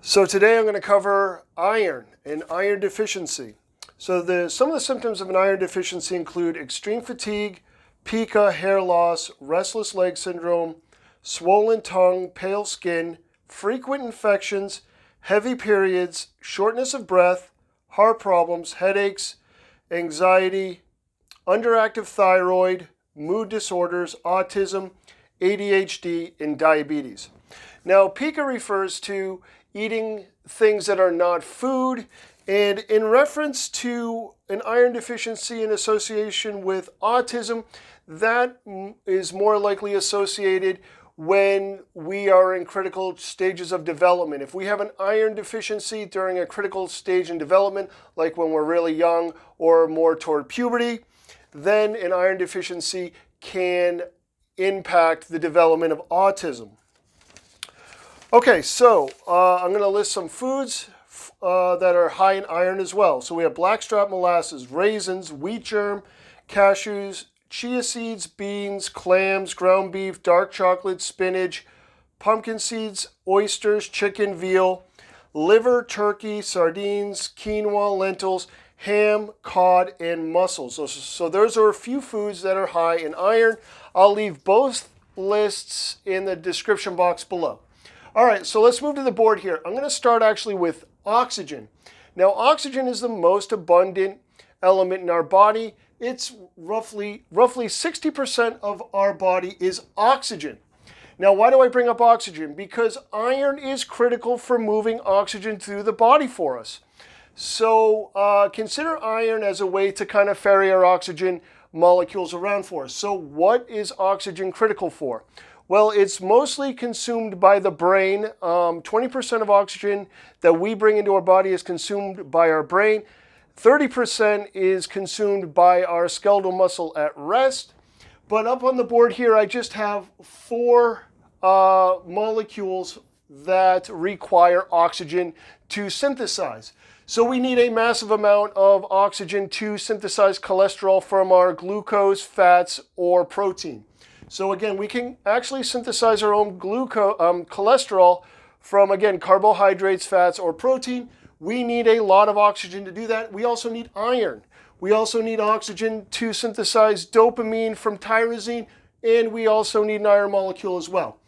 So today I'm going to cover iron and iron deficiency. So some of the symptoms of an iron deficiency include extreme fatigue, pica, hair loss, restless leg syndrome, swollen tongue, pale skin, frequent infections, heavy periods, shortness of breath, heart problems, headaches, anxiety, underactive thyroid, mood disorders, autism, ADHD, and diabetes. Now, pica refers to eating things that are not food, and in reference to an iron deficiency in association with autism, that is more likely associated when we are in critical stages of development. If we have an iron deficiency during a critical stage in development, like when we're really young or more toward puberty, then an iron deficiency can impact the development of autism. Okay, so I'm going to list some foods that are high in iron as well. So we have blackstrap molasses, raisins, wheat germ, cashews, chia seeds, beans, clams, ground beef, dark chocolate, spinach, pumpkin seeds, oysters, chicken, veal, liver, turkey, sardines, quinoa, lentils, ham, cod, and mussels. So those are a few foods that are high in iron. I'll leave both lists in the description box below. All right, so let's move to the board here. I'm going to start actually with oxygen. Now, oxygen is the most abundant element in our body. It's roughly 60% of our body is oxygen. Now, why do I bring up oxygen? Because iron is critical for moving oxygen through the body for us. So consider iron as a way to kind of ferry our oxygen molecules around for us. So what is oxygen critical for? Well, it's mostly consumed by the brain. 20% of oxygen that we bring into our body is consumed by our brain. 30% is consumed by our skeletal muscle at rest. But up on the board here, I just have four molecules that require oxygen to synthesize. So we need a massive amount of oxygen to synthesize cholesterol from our glucose, fats, or protein. So again, we can actually synthesize our own cholesterol from, again, carbohydrates, fats, or protein. We need a lot of oxygen to do that. We also need iron. We also need oxygen to synthesize dopamine from tyrosine, and we also need an iron molecule as well.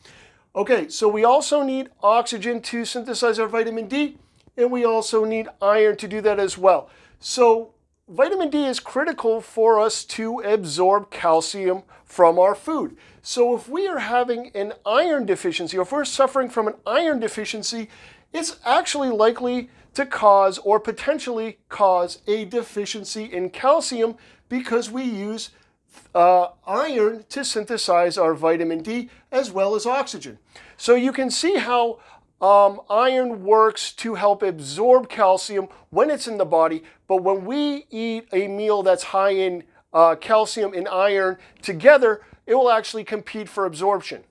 Okay, so we also need oxygen to synthesize our vitamin D, and we also need iron to do that as well. So vitamin D is critical for us to absorb calcium from our food. So if we are having an iron deficiency, or if we're suffering from an iron deficiency, it's actually likely to cause or potentially cause a deficiency in calcium because we use iron to synthesize our vitamin D as well as oxygen. So you can see how iron works to help absorb calcium when it's in the body, but when we eat a meal that's high in calcium and iron together, it will actually compete for absorption.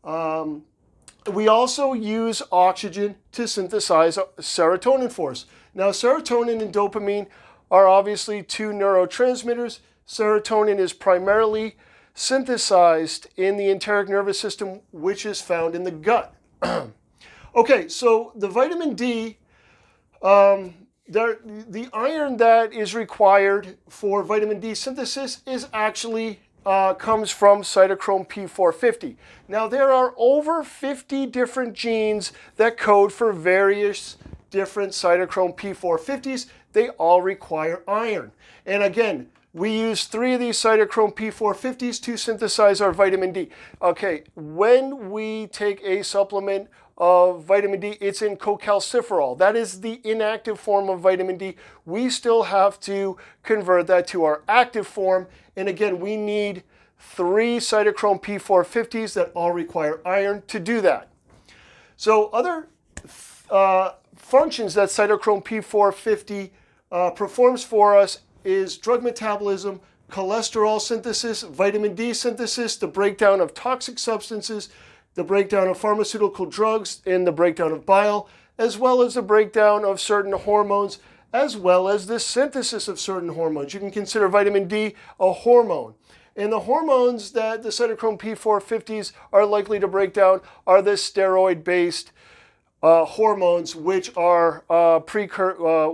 We also use oxygen to synthesize serotonin for us. Now, serotonin and dopamine are obviously two neurotransmitters. Serotonin is primarily synthesized in the enteric nervous system, which is found in the gut. Okay, so the vitamin D, the iron that is required for vitamin D synthesis is actually comes from cytochrome P450. Now, there are over 50 different genes that code for various different cytochrome P450s. They all require iron. And again, we use 3 of these cytochrome P450s to synthesize our vitamin D. Okay, when we take a supplement of vitamin D, it's in cholecalciferol. That is the inactive form of vitamin D. We still have to convert that to our active form. And again, we need 3 cytochrome P450s that all require iron to do that. So other functions that cytochrome P450 performs for us is drug metabolism, cholesterol synthesis, vitamin D synthesis, the breakdown of toxic substances, the breakdown of pharmaceutical drugs, and the breakdown of bile, as well as the breakdown of certain hormones, as well as the synthesis of certain hormones. You can consider vitamin D a hormone. And the hormones that the cytochrome P450s are likely to break down are the steroid-based hormones, which are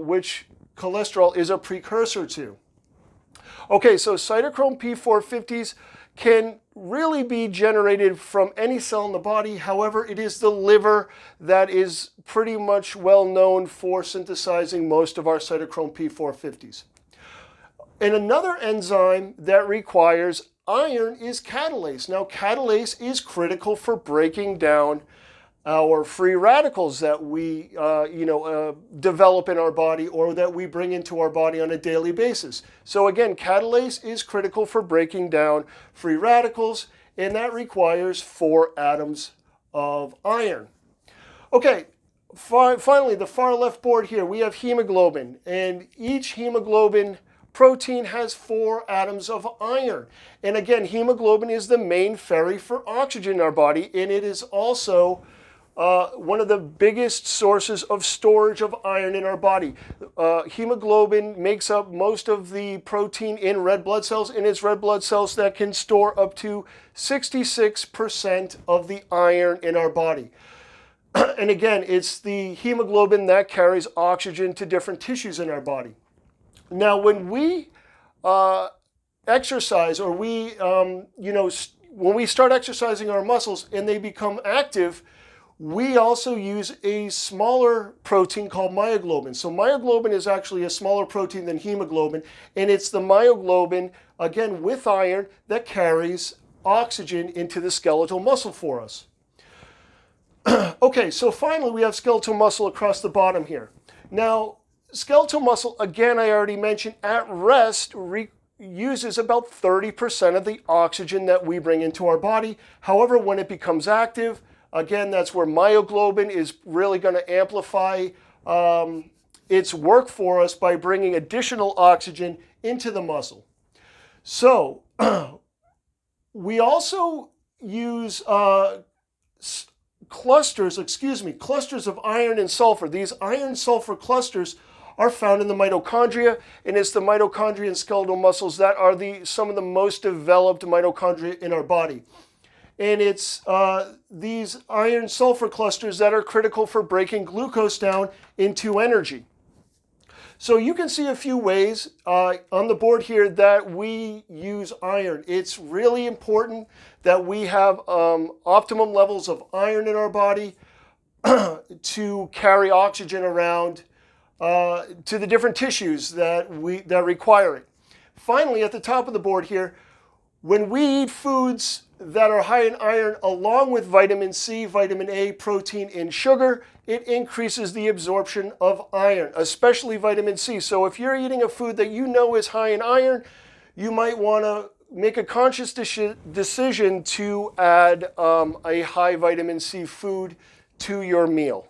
which cholesterol is a precursor to. Okay, so cytochrome P450s can really be generated from any cell in the body. However, it is the liver that is pretty much well known for synthesizing most of our cytochrome P450s. And another enzyme that requires iron is catalase. Now, catalase is critical for breaking down our free radicals that we develop in our body or that we bring into our body on a daily basis. So again, catalase is critical for breaking down free radicals, and that requires 4 atoms of iron. Okay, finally, the far left board here, we have hemoglobin, and each hemoglobin protein has 4 atoms of iron. And again, hemoglobin is the main ferry for oxygen in our body, and it is also one of the biggest sources of storage of iron in our body. Hemoglobin makes up most of the protein in red blood cells, and it's red blood cells that can store up to 66% of the iron in our body. And again, it's the hemoglobin that carries oxygen to different tissues in our body. Now, when we exercise, or when we start exercising our muscles and they become active, we also use a smaller protein called myoglobin. So myoglobin is actually a smaller protein than hemoglobin, and it's the myoglobin, again with iron, that carries oxygen into the skeletal muscle for us. Okay, so finally we have skeletal muscle across the bottom here. Now, skeletal muscle, again, I already mentioned, at rest uses about 30% of the oxygen that we bring into our body. However, when it becomes active, again, that's where myoglobin is really going to amplify its work for us by bringing additional oxygen into the muscle. So we also use clusters of iron and sulfur. These iron-sulfur clusters are found in the mitochondria, and it's the mitochondria and skeletal muscles that are some of the most developed mitochondria in our body. And it's these iron-sulfur clusters that are critical for breaking glucose down into energy. So you can see a few ways on the board here that we use iron. It's really important that we have optimum levels of iron in our body to carry oxygen around to the different tissues that require it. Finally, at the top of the board here, when we eat foods that are high in iron along with vitamin C, vitamin A, protein, and sugar, it increases the absorption of iron, especially vitamin C. So if you're eating a food that you know is high in iron, you might want to make a conscious decision to add a high vitamin C food to your meal.